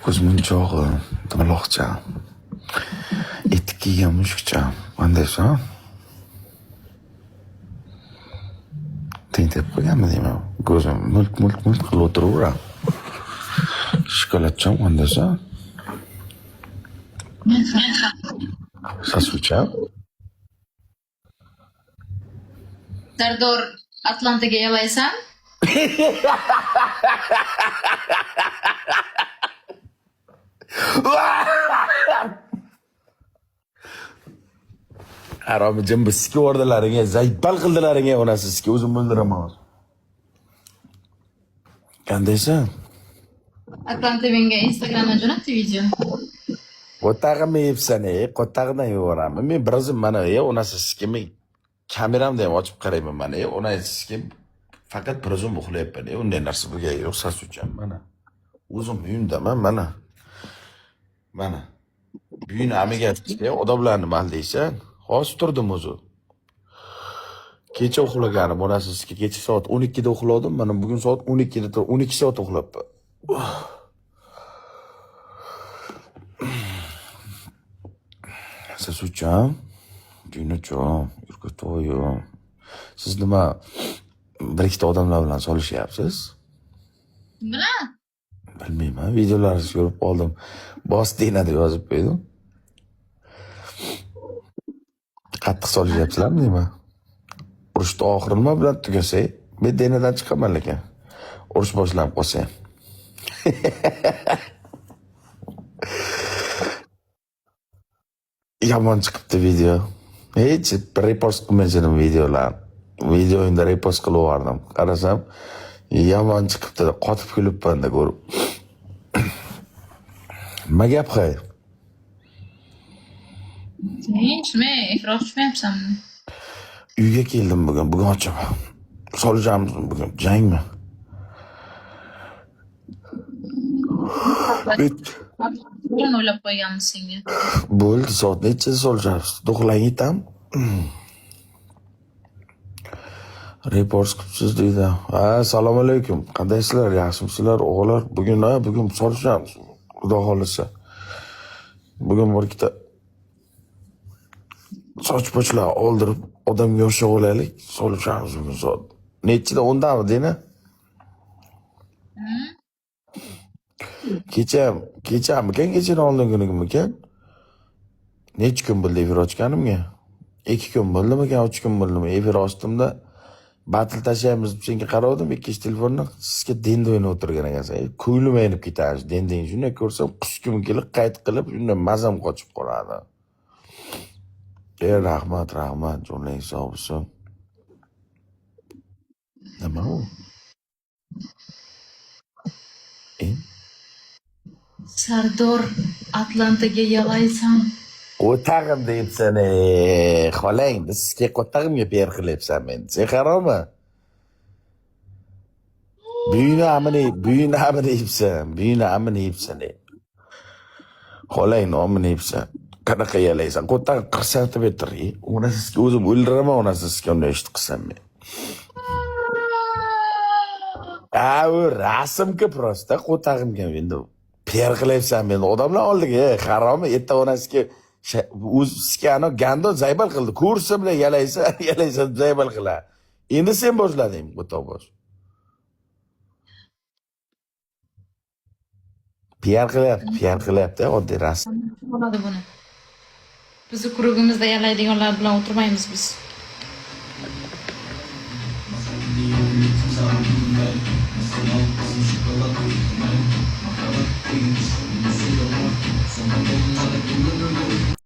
ko'zmunchog'i, dumaloqcha, etik kiygan mushukcha. Qandaysan? Tentirib qo'yganmi deyman. Ko'zim mulk qilib o'tiraveradi. Shokoladcham qandaysan? Sasuvcha? Sardor Atlantaga yalaysan? Haromijim bizga o'rdilaringga, zaybal qildilaringga onasizga o'zim o'ldiraman. Qandaysan? Atlanta menga Instagramdan jo'natdi video. Qo'tag'imni yeyapsan, qo'tag'ini yeyveraman. Men bir o'zim mana onasizga men kameramni ham ochib qarayman mana. Onasizga faqat bir o'zim uxlayapman. Unday narsa bo'lga ruxsat uchun mana. O'zim uyimdaman mana. Mana. Buyini amiga odamlarni maldaysan. Hozir turdim o'zi. Kecha uxlaganim onasizga kecha soat 12 da uxladim. Mana bugun soat 12 da 12 soat uxlabman. Siz uchun Junajon, Yurgatoyim. Siz nima bir ikkita odamlar bilan solishyapsiz? Bilan? Bilmayman, videolaringizni ko'rib qoldim. Boss Dina deb yozib qo'ydim. Qattiq solishyapsizlarmi deyman. Urushni oxiri nima bilan tugasak, men Dinadan chiqaman lekin. Urush boshlanib qolsa ham. Yomon chiqibdi video. Hech repost qilmayman videolar. Videoimda repost qilib yubordim. Qarasam, yomon chiqibdi. Qotib kulibman-da ko'rib. Nima gap qay? Hech, men ifroq tushmayapsanmi? Uyga keldim bugun ochaman. Solishamiz bugun jangmi? Bugun o'ylab qo'yganmiz senga. Bo'ldi, soat nechida solishamiz? Do'qlang yetam. Report qilibsiz deydi. Assalomu alaykum. Qandaysizlar? Yaxshimisizlar o'g'illar? Bugun solishamiz. Xudo xolisa. Bugun bir ikkita soch pochlar oldirib, odamga o'xshab olaylik, solishamiz bugun soat. Nechida 10 dami deyna? Kechani oldin kunimikan? Necha kun bo'ldi efir ochganimga? 2 kun bo'ldimikan, 3 kun bo'ldimi? Efir ochdimda batl tashlaymiz deb senga qaradim, ikkinchi telefonni sizga denda o'ynab o'tirgan ekansan. Ko'nglim aynib ketadi. Dendang shunday ko'rsam, quskim kelib, qayt qilib, shunday mazam qochib qoladi. Rahmat, jonlang sog' bo'lsin. Nima u? Sardor Atlantaga yalaysan. Qo'tag'im deyapsan, xolang, sizga qo'tag'imga ber qilyapsan men. Sen qaroma. Buyini amini yeyapsan. Xolang nomini yeyapsan. Qanaqa yalaysan? Qo'tag'im 40 santimetr. Uni sizga o'zim o'ldiraman, uni sizga unday ish qilsam men. U rasmga prosta qo'tag'imga endi per qilyapsan men odamlar oldiga, haromi, erta onasiga o'zga gando zaybal qildi. Kursi bilan yalaysa zaybal qilar. Endi sen boshlading qo'toq bosh. PR qilyapti, oddiy rasm. Bo'ladi buni. Bizni kurugimizda yalaydiganlar bilan o'tirmaymiz biz.